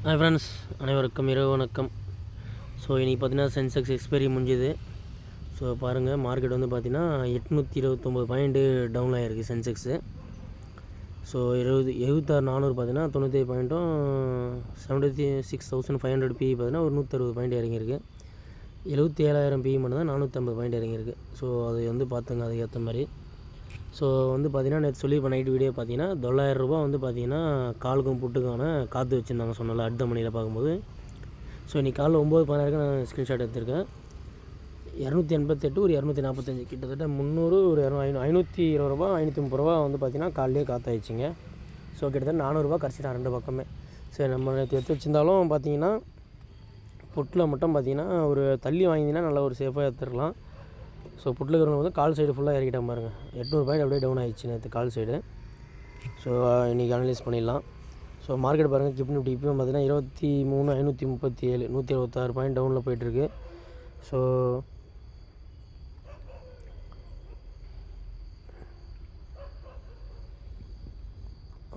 Hi friends, அனைவருக்கும் இரவு வணக்கம். ஸோ இன்றைக்கி பார்த்தீங்கன்னா சென்செக்ஸ் எக்ஸ்பைரி முடிஞ்சுது. ஸோ பாருங்கள், மார்க்கெட் வந்து பார்த்திங்கன்னா 829 பாயிண்ட்டு டவுன் ஆகிருக்கு சென்செக்ஸு. ஸோ 76,400 பார்த்தீங்கன்னா 97 பாயிண்ட்டும் 76,500 பிஇ பார்த்தீங்கன்னா ஒரு 160 பாயிண்ட் இறங்கியிருக்கு. 77,000 பிஇ மட்டும் தான் 450 பாயிண்ட் இறங்கியிருக்கு. ஸோ அது வந்து பார்த்துங்க அதுக்கேற்ற மாதிரி. ஸோ வந்து பார்த்திங்கன்னா நேற்று சொல்லியிருப்பேன் நைட் வீடியோ பார்த்தீங்கன்னா 9,000 ரூபா வந்து பார்த்திங்கன்னா காலுக்கும் புட்டுக்கான காற்று வச்சுருந்தாங்க சொன்னால அடுத்த மணியில் பார்க்கும்போது. ஸோ இன்றைக்கி காலைல 9:16 நான் ஸ்க்ரீன்ஷாட் எடுத்திருக்கேன். 288 ஒரு 245 கிட்டத்தட்ட 300 ஒரு 520 ரூபா 530 ரூபா வந்து பார்த்திங்கன்னா காலையிலே காற்றாயிடுச்சிங்க. ஸோ கிட்டத்தட்ட 400 ரூபா கரைச்சிட்டான் ரெண்டு பக்கமே. சரி, நம்ம நேற்று எடுத்து வச்சுருந்தாலும் பார்த்திங்கன்னா புட்டில் மட்டும் பார்த்திங்கன்னா ஒரு தள்ளி வாங்கினீங்கன்னா நல்லா ஒரு சேஃபாக எடுத்துருக்கலாம். ஸோ புட்டில் இருக்கிறவங்க வந்து கால் சைடு ஃபுல்லாக இறக்கிட்டேன் பாருங்கள். 800 பாயிண்ட் அப்படியே டவுன் ஆகிடுச்சு நேற்று கால் சைடு. ஸோ இன்றைக்கி அனலைஸ் பண்ணிடலாம். ஸோ மார்க்கெட் பாருங்கள், நிஃப்டி இப்போ பார்த்தீங்கன்னா 23,537 176 பாயிண்ட் டவுனில் போயிட்டுருக்கு. ஸோ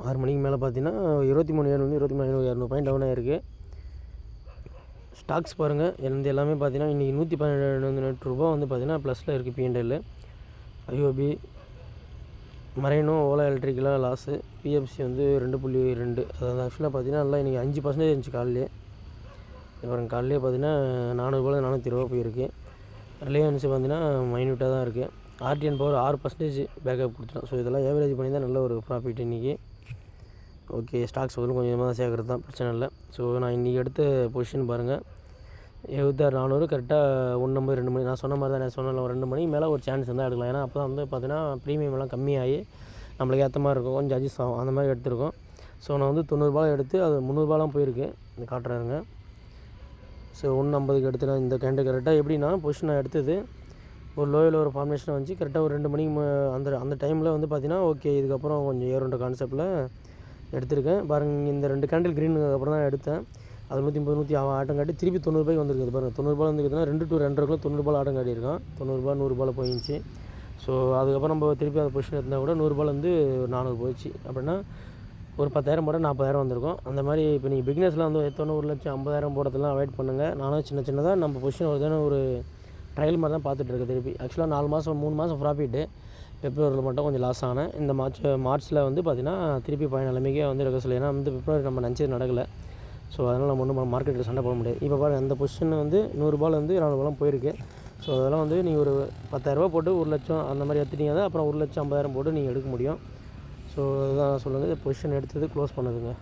ஆறு மணிக்கு மேலே பார்த்தீங்கன்னா 23,700 23,500 பாயிண்ட் டவுன் ஆகிருக்கு. ஸ்டாக்ஸ் பாருங்கள், எல்லாமே பார்த்தீங்கன்னா இன்றைக்கி 112 ரூபா வந்து பார்த்திங்கன்னா ப்ளஸில் இருக்குது. பிஎன்எல், ஐஓபி, மரைனோ, ஓலா எலக்ட்ரிக்கெலாம் லாஸு. பிஎஃப்சி வந்து 2.2. அதாவது ஆக்சுவலாக பார்த்தீங்கன்னா நல்லா இன்றைக்கி 5% இருந்துச்சு காலையிலே. அப்புறம் காலையிலே பார்த்தீங்கன்னா 400 ரூபா 400 ரூபா போயிருக்கு. ரிலையன்ஸ் பார்த்தீங்கன்னா மைன்யூட்டாக தான் இருக்குது. ஆர்டிஎன் பவர் 6% பேக்கப் கொடுத்துட்டோம். ஸோ இதெல்லாம் ஏவரேஜ் பண்ணி தான் நல்ல ஒரு ப்ராஃபிட் இன்றைக்கி. ஓகே, ஸ்டாக்ஸ் வந்து கொஞ்சமாக தான் சேர்க்குறது தான், பிரச்சனை இல்லை. ஸோ நான் இன்றைக்கி எடுத்த பொசிஷன் பாருங்கள், 76,400 கரெக்டாக 1 2 மணி நான் சொன்ன மாதிரி தான். நான் சொன்ன ஒரு 2 மணிக்கு மேலே ஒரு சான்ஸ் இருந்தால் எடுக்கலாம். ஏன்னா அப்போ தான் வந்து பார்த்தீங்கன்னா ப்ரீமியம் எல்லாம் கம்மியாகி நம்மளுக்கு ஏற்ற மாதிரி இருக்கும், கொஞ்சம் அட்ஜஸ்ட் ஆகும், அந்த மாதிரி எடுத்துருக்கோம். ஸோ நான் வந்து 90 ரூபா எடுத்து அது 300 ரூபாலாம் போயிருக்கு. இந்த காட்டுறாருங்க. ஸோ 150க்கு எடுத்து நான் இந்த கேண்டு கரெக்டாக எப்படின்னா பொசிஷன் நான் எடுத்தது ஒரு லோயில் ஒரு ஃபார்மேஷனை வச்சு கரெக்டாக ஒரு 2 மணிக்கு அந்த டைமில் வந்து பார்த்தீங்கன்னா ஓகே இதுக்கப்புறம் கொஞ்சம் ஏறுன்ற கான்செப்டில் எடுத்திருக்கேன். பாருங்கள், இந்த 2 கேண்டில் க்ரீனுக்கு அப்புறம் தான் எடுத்தேன். அது 130 100 ஆட்டம் காட்டி திருப்பி 90 ரூபாய்க்கு வந்துருக்குது பாருங்கள். 90 ரூபா வந்துருக்குதுன்னா 2 to 2.5 90 ரூபாய் ஆட்டம் காட்டியிருக்கான். 90 ரூபா 100 ரூபாயில் போயிடுச்சு. ஸோ அதுக்கப்புறம் நம்ம திருப்பி அந்த பொசிஷன் எடுத்தால் கூட 100 ரூபாயிலேருந்து 400 போயிடுச்சு. அப்படின்னா ஒரு 10,000 போட 40,000 வந்திருக்கும். அந்த மாதிரி இப்போ நீங்கள் பிக்னஸ்லாம் வந்து எடுத்தோன்னே 1,50,000 போடுறதுலாம் அவாய்ட் பண்ணுங்கள். நானும் சின்னதாக நம்ம பொசிஷன் ஒரு ஒரு ட்ரையல் மாதிரி தான் பார்த்துட்ருக்கேன் திருப்பி. ஆக்சுவலாக 4 மாதம் 3 மாதம் ப்ராஃபிட்டு, பிப்ரவரியில் மட்டும் கொஞ்சம் லாஸ் ஆனேன். இந்த மார்ச்சில் வந்து பார்த்திங்கன்னா திருப்பி பழைய நிலைமைக்கே வந்து இருக்க சொல்லி. ஏன்னா வந்து பிப்ரவரி நம்ம நினச்சது நடக்கலை. ஸோ அதனால் நம்ம ஒன்றும் மார்க்கெட்டில் சண்டை போட முடியாது. இப்போ பாருங்கள், அந்த பொசிஷன் வந்து 100 ரூபாயிலேருந்து 400 ரூபாலாம் போயிருக்கு. ஸோ அதெல்லாம் வந்து நீங்கள் ஒரு 10,000 ரூபா போட்டு 1 லட்சம் அந்த மாதிரி எடுத்துட்டீங்க தான் அப்புறம் 1,50,000 போட்டு நீங்கள் எடுக்க முடியும். ஸோ அதுதான் சொல்லுங்கள், பொசிஷன் எடுத்தது க்ளோஸ் பண்ணுதுங்க.